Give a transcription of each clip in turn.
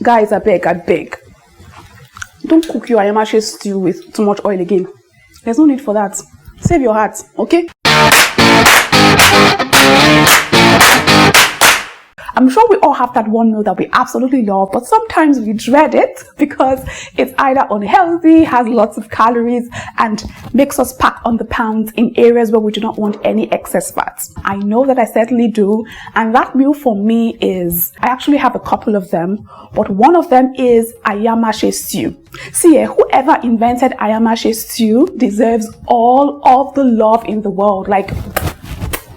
Guys, I beg. Don't cook your AYAMASE stew with too much oil again. There's no need for that. Save your heart, okay? I'm sure we all have that one meal that we absolutely love, but sometimes we dread it because it's either unhealthy, has lots of calories, and makes us pack on the pounds in areas where we do not want any excess fats. I know that I certainly do, and that meal for me is, I actually have a couple of them, but one of them is AYAMASE stew. See, whoever invented AYAMASE stew deserves all of the love in the world. Like,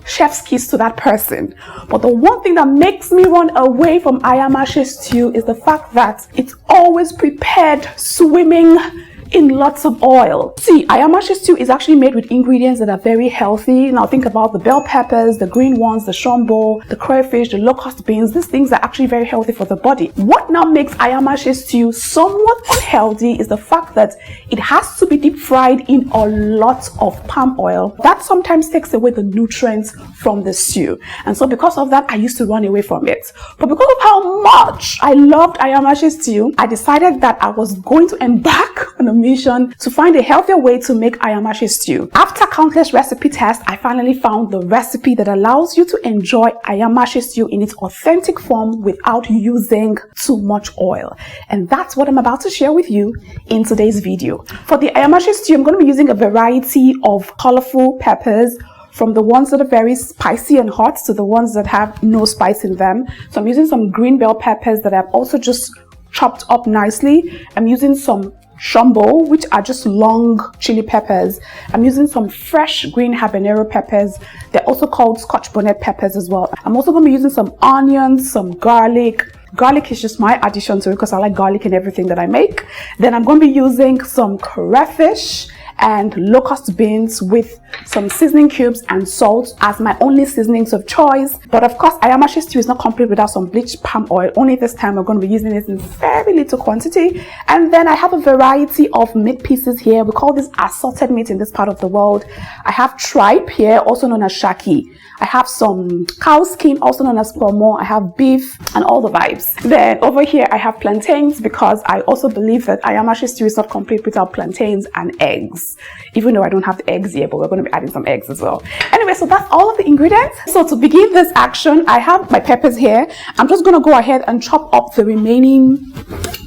chef's kiss to that person. But the one thing that makes me run away from AYAMASE stew is the fact that it's always prepared swimming in lots of oil. See, AYAMASE stew is actually made with ingredients that are very healthy. Now think about the bell peppers, the green ones, the shombo, the crayfish, the locust beans. These things are actually very healthy for the body. What now makes AYAMASE stew somewhat unhealthy is the fact that it has to be deep fried in a lot of palm oil. That sometimes takes away the nutrients from the stew. And so because of that, I used to run away from it. But because of how much I loved AYAMASE stew, I decided that I was going to embark on a mission to find a healthier way to make AYAMASE stew. After countless recipe tests, I finally found the recipe that allows you to enjoy AYAMASE stew in its authentic form without using too much oil. And that's what I'm about to share with you in today's video. For the AYAMASE stew, I'm going to be using a variety of colorful peppers, from the ones that are very spicy and hot to the ones that have no spice in them. So I'm using some green bell peppers that I've also just chopped up nicely. I'm using some shombo, which are just long chili peppers. I'm using some fresh green habanero peppers. They're also called Scotch bonnet peppers as well. I'm also going to be using some onions, some garlic. Garlic is just my addition to it because I like garlic in everything that I make. Then I'm going to be using some crayfish and locust beans with some seasoning cubes and salt as my only seasonings of choice. But of course, AYAMASE stew is not complete without some bleached palm oil. Only this time we're going to be using it in very little quantity. And then I have a variety of meat pieces here. We call this assorted meat in this part of the world. I have tripe here, also known as shaki. I have some cow skin, also known as kpomo. I have beef and all the vibes. Then over here I have plantains because I also believe that AYAMASE stew is not complete without plantains and eggs. Even though I don't have the eggs here, but we're going to be adding some eggs as well. Anyway, so that's all of the ingredients. So to begin this action, I have my peppers here. I'm just going to go ahead and chop up the remaining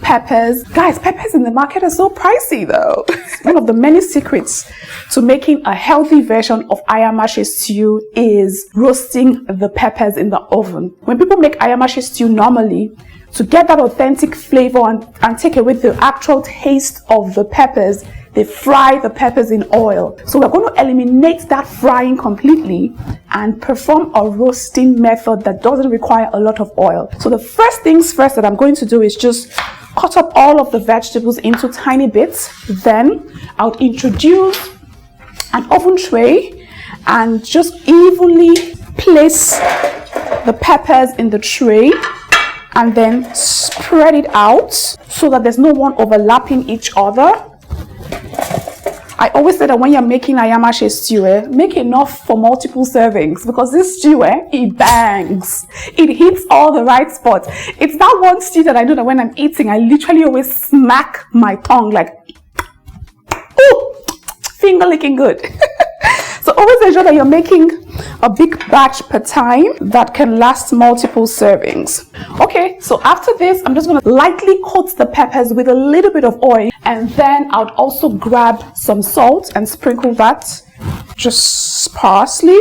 peppers. Guys, peppers in the market are so pricey though. One of the many secrets to making a healthy version of AYAMASE stew is roasting the peppers in the oven. When people make AYAMASE stew normally, to get that authentic flavor and take away the actual taste of the peppers, they fry the peppers in oil. So we're going to eliminate that frying completely and perform a roasting method that doesn't require a lot of oil. So the first things first that I'm going to do is just cut up all of the vegetables into tiny bits. Then I'll introduce an oven tray and just evenly place the peppers in the tray and then spread it out so that there's no one overlapping each other. I always say that when you're making AYAMASE stew, make enough for multiple servings because this stew, it bangs. It hits all the right spots. It's that one stew that I know that when I'm eating, I literally always smack my tongue like, ooh, finger licking good. So always ensure that you're making a big batch per time that can last multiple servings. Okay, so after this, I'm just going to lightly coat the peppers with a little bit of oil, and then I'll also grab some salt and sprinkle that just sparsely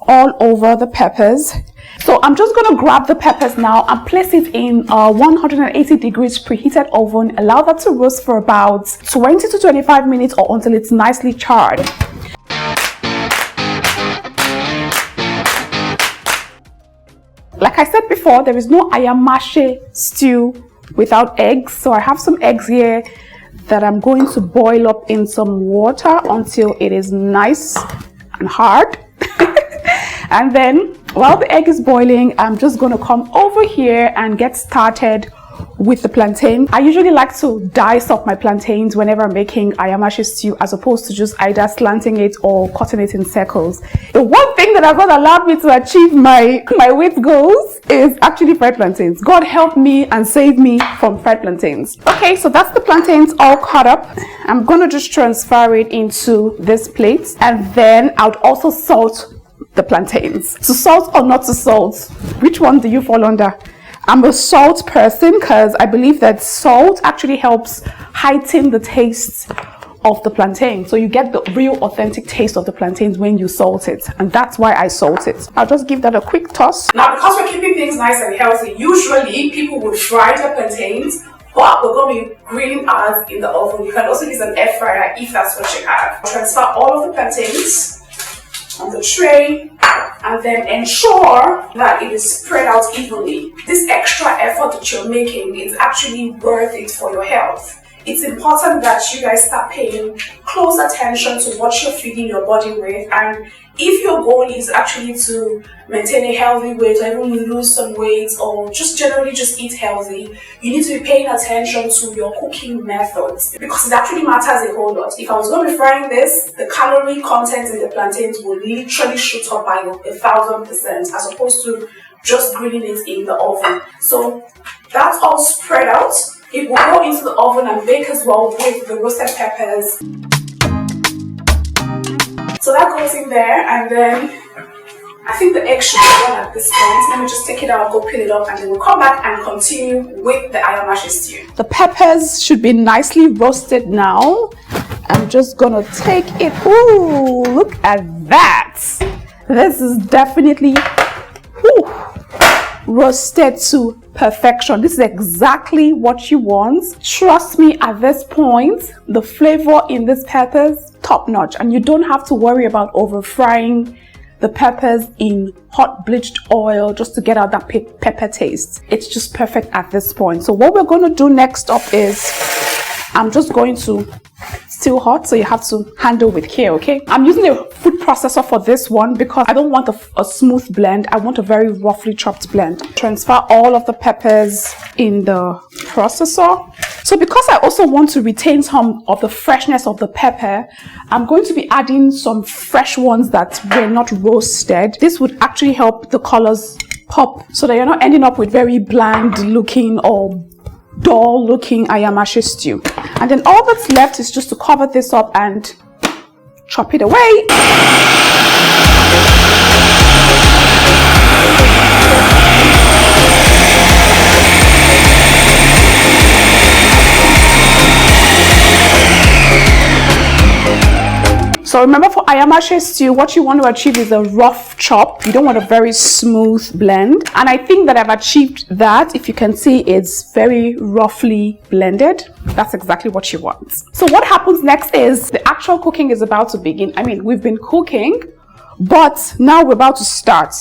all over the peppers. So I'm just going to grab the peppers now and place it in a 180 degrees preheated oven. Allow that to roast for about 20 to 25 minutes or until it's nicely charred. Like I said before, there is no AYAMASE stew without eggs. So I have some eggs here that I'm going to boil up in some water until it is nice and hard. And then while the egg is boiling, I'm just going to come over here and get started with the plantain. I usually like to dice up my plantains whenever I'm making AYAMASE stew, as opposed to just either slanting it or cutting it in circles. The one thing that has not allowed me to achieve my weight goals is actually fried plantains. God help me and save me from fried plantains. Okay, so that's the plantains all cut up. I'm gonna just transfer it into this plate, and then I would also salt the plantains. To salt or not to salt, which one do you fall under? I'm a salt person because I believe that salt actually helps heighten the taste of the plantain. So you get the real authentic taste of the plantains when you salt it, and that's why I salt it. I'll just give that a quick toss. Now, because we're keeping things nice and healthy, usually people would fry their plantains, but we're going to be grilling ours in the oven. You can also use an air fryer if that's what you have. Transfer all of the plantains on the tray, and then ensure that it is spread out evenly. This extra effort that you're making is actually worth it for your health. It's important that you guys start paying close attention to what you're feeding your body with, and if your goal is actually to maintain a healthy weight or even lose some weight or just generally just eat healthy, you need to be paying attention to your cooking methods, because it actually matters a whole lot. If I was going to be frying this, the calorie content in the plantains would literally shoot up by 1,000%, as opposed to just grilling it in the oven. So that's all spread out. It will go into the oven and bake as well with the roasted peppers. So that goes in there, and then I think the egg should be done at this point. Let me just take it out, go peel it up, and then we'll come back and continue with the AYAMASE stew. The peppers should be nicely roasted now. I'm just gonna take it. Ooh, look at that. This is definitely roasted to perfection. This is exactly what you want. Trust me, at this point, the flavor in these peppers, top notch, and you don't have to worry about over frying the peppers in hot bleached oil just to get out that pepper taste. It's just perfect at this point. So what we're going to do next up is I'm just going to, still hot, so you have to handle with care, okay? I'm using a food processor for this one because I don't want a smooth blend. I want a very roughly chopped blend. Transfer all of the peppers in the processor. So because I also want to retain some of the freshness of the pepper, I'm going to be adding some fresh ones that were not roasted. This would actually help the colors pop so that you're not ending up with very bland looking or dull looking AYAMASE stew. And then all that's left is just to cover this up and chop it away. So remember, for AYAMASE stew, what you want to achieve is a rough chop. You don't want a very smooth blend. And I think that I've achieved that. If you can see, it's very roughly blended. That's exactly what you want. So what happens next is the actual cooking is about to begin. I mean, we've been cooking, but now we're about to start.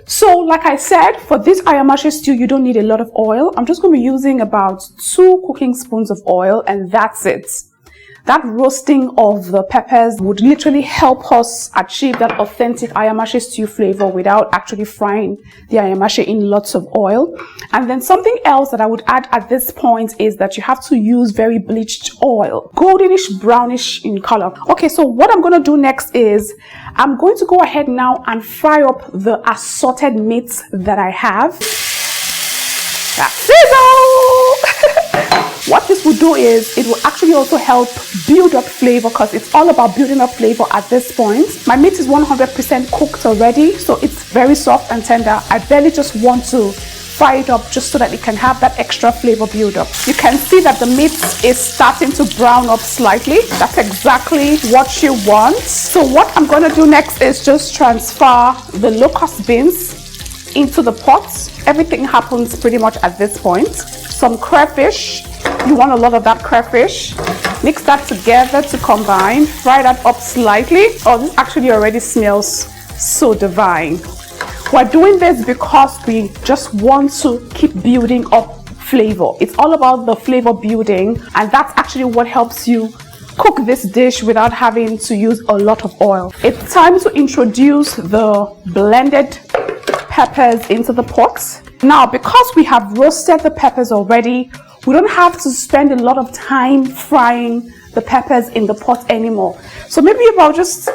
So like I said, for this AYAMASE stew, you don't need a lot of oil. I'm just going to be using about 2 cooking spoons of oil, and that's it. That roasting of the peppers would literally help us achieve that authentic AYAMASE stew flavor without actually frying the AYAMASE in lots of oil. And then something else that I would add at this point is that you have to use very bleached oil, goldenish brownish in color. Okay, so what I'm going to do next is I'm going to go ahead now and fry up the assorted meats that I have. That's it. What this will do is it will actually also help build up flavor, because it's all about building up flavor at this point. My meat is 100% cooked already, so it's very soft and tender. I barely just want to fry it up just so that it can have that extra flavor build up. You can see that the meat is starting to brown up slightly. That's exactly what you want. So what I'm going to do next is just transfer the locust beans into the pot. Everything happens pretty much at this point. Some crayfish. You want a lot of that crayfish. Mix that together to combine. Fry that up slightly. Oh, this actually already smells so divine. We're doing this because we just want to keep building up flavor. It's all about the flavor building, and that's actually what helps you cook this dish without having to use a lot of oil. It's time to introduce the blended peppers into the pot. Now, because we have roasted the peppers already, we don't have to spend a lot of time frying the peppers in the pot anymore. So maybe about just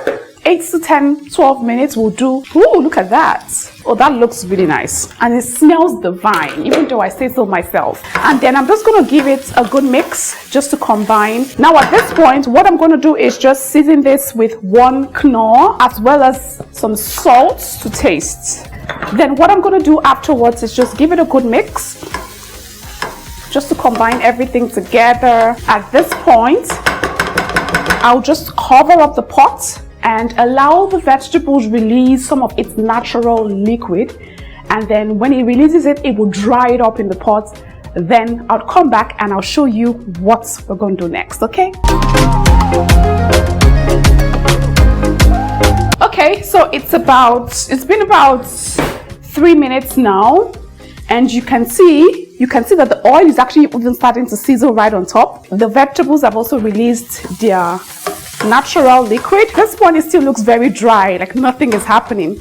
8 to 10, 12 minutes will do. Ooh, look at that. Oh, that looks really nice. And it smells divine, even though I say so myself. And then I'm just going to give it a good mix just to combine. Now at this point, what I'm going to do is just season this with 1 Knorr as well as some salt to taste. Then what I'm going to do afterwards is just give it a good mix, just to combine everything together. At this point, I'll just cover up the pot and allow the vegetables release some of its natural liquid, and then when it releases it, it will dry it up in the pot. Then I'll come back and I'll show you what we're going to do next. Okay, so it's been about 3 minutes now, and you can see that the oil is actually even starting to sizzle right on top. The vegetables have also released their natural liquid. This one, it still looks very dry, like nothing is happening.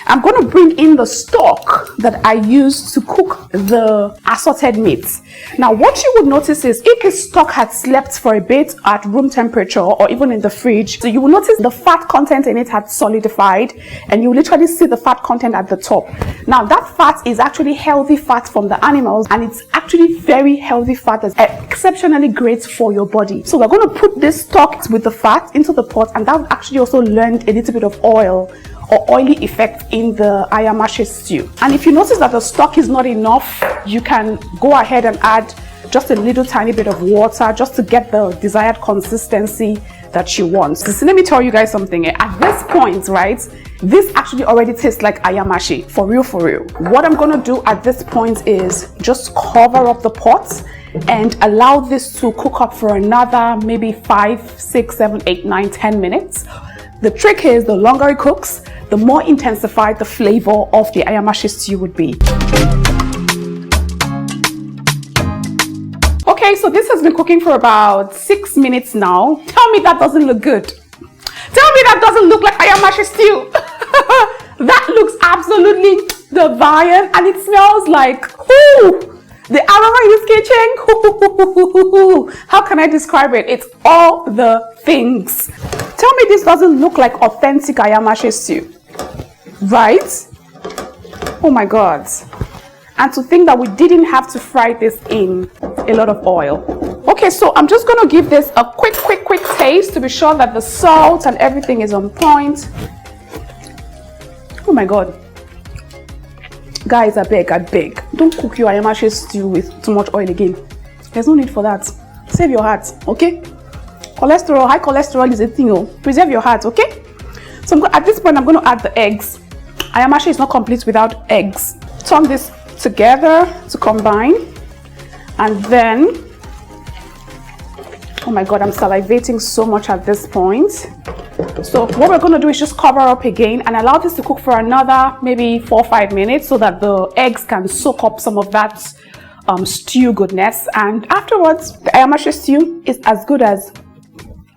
I'm going to bring in the stock that I use to cook the assorted meats. Now, what you would notice is if the stock had slept for a bit at room temperature or even in the fridge, so you will notice the fat content in it had solidified, and you literally see the fat content at the top. Now, that fat is actually healthy fat from the animals, and it's actually very healthy fat that's exceptionally great for your body. So we're going to put this stock with the fat into the pot, and that actually also lend a little bit of oil or oily effect in the AYAMASE stew. And if you notice that the stock is not enough, you can go ahead and add just a little tiny bit of water just to get the desired consistency that you want. So let me tell you guys something. At this point, right, this actually already tastes like AYAMASE, for real, for real. What I'm gonna do at this point is just cover up the pot and allow this to cook up for another maybe 5, 6, 7, 8, 9, 10 minutes. The trick is the longer it cooks, the more intensified the flavor of the AYAMASE stew would be. Okay, so this has been cooking for about 6 minutes now. Tell me that doesn't look good. Tell me that doesn't look like AYAMASE stew. That looks absolutely divine, and it smells like, ooh, the aroma in this kitchen. How can I describe it? It's all the things. Tell me this doesn't look like authentic AYAMASE stew, right? Oh my God. And to think that we didn't have to fry this in a lot of oil. Okay, so I'm just going to give this a quick taste to be sure that the salt and everything is on point. Oh my God. Guys, I beg, don't cook your AYAMASE stew with too much oil again. There's no need for that. Save your heart, okay? Cholesterol, high cholesterol is a thing, oh. Preserve your heart, okay? So at this point, I'm going to add the eggs. AYAMASE is not complete without eggs. Turn this together to combine, and then, oh my God, I'm salivating so much at this point. So what we're going to do is just cover up again and allow this to cook for another maybe 4 or 5 minutes so that the eggs can soak up some of that stew goodness. And afterwards, the AYAMASE stew is as good as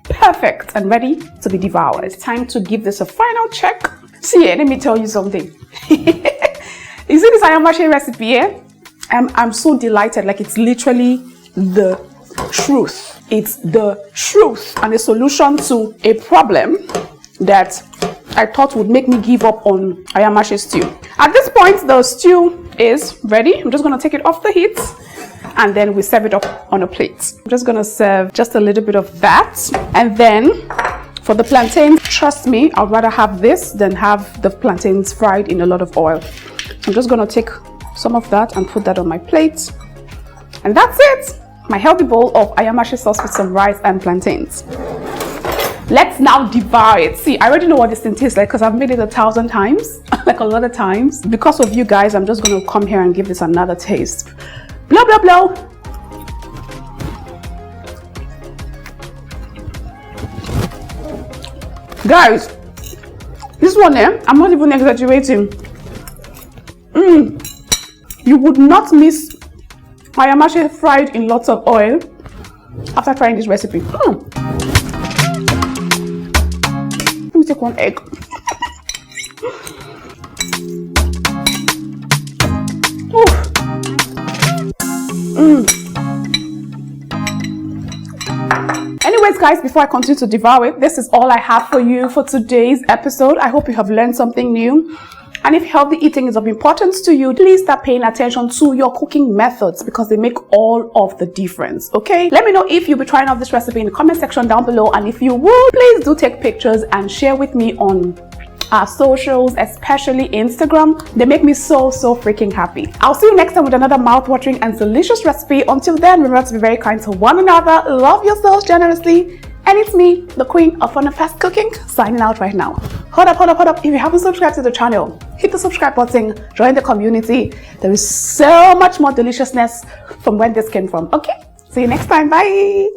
perfect and ready to be devoured. It's time to give this a final check. See, let me tell you something. You see this AYAMASE recipe here? I'm so delighted. Like, it's literally the truth. It's the truth and a solution to a problem that I thought would make me give up on AYAMASE stew. At this point, the stew is ready. I'm just going to take it off the heat, and then we serve it up on a plate. I'm just going to serve just a little bit of that. And then for the plantain, trust me, I'd rather have this than have the plantains fried in a lot of oil. I'm just going to take some of that and put that on my plate. And that's it. My healthy bowl of AYAMASE sauce with some rice and plantains. Let's now devour it. See, I already know what this thing tastes like because I've made it 1,000 times, like a lot of times. Because of you guys, I'm just going to come here and give this another taste. Blah, blah, blah. Guys, this one, I'm not even exaggerating. You would not miss AYAMASE fried in lots of oil after trying this recipe. Let me take one egg. Ooh. Anyways, guys, before I continue to devour it, this is all I have for you for today's episode. I hope you have learned something new. And if healthy eating is of importance to you, please start paying attention to your cooking methods because they make all of the difference, okay? Let me know if you'll be trying out this recipe in the comment section down below. And if you would, please do take pictures and share with me on our socials, especially Instagram. They make me so freaking happy. I'll see you next time with another mouth-watering and delicious recipe. Until then, remember to be very kind to one another, love yourselves generously, and it's me, the queen of fun and fast cooking, signing out right now. Hold up. If you haven't subscribed to the channel, hit the subscribe button, join the community. There is so much more deliciousness from where this came from, okay? See you next time, bye.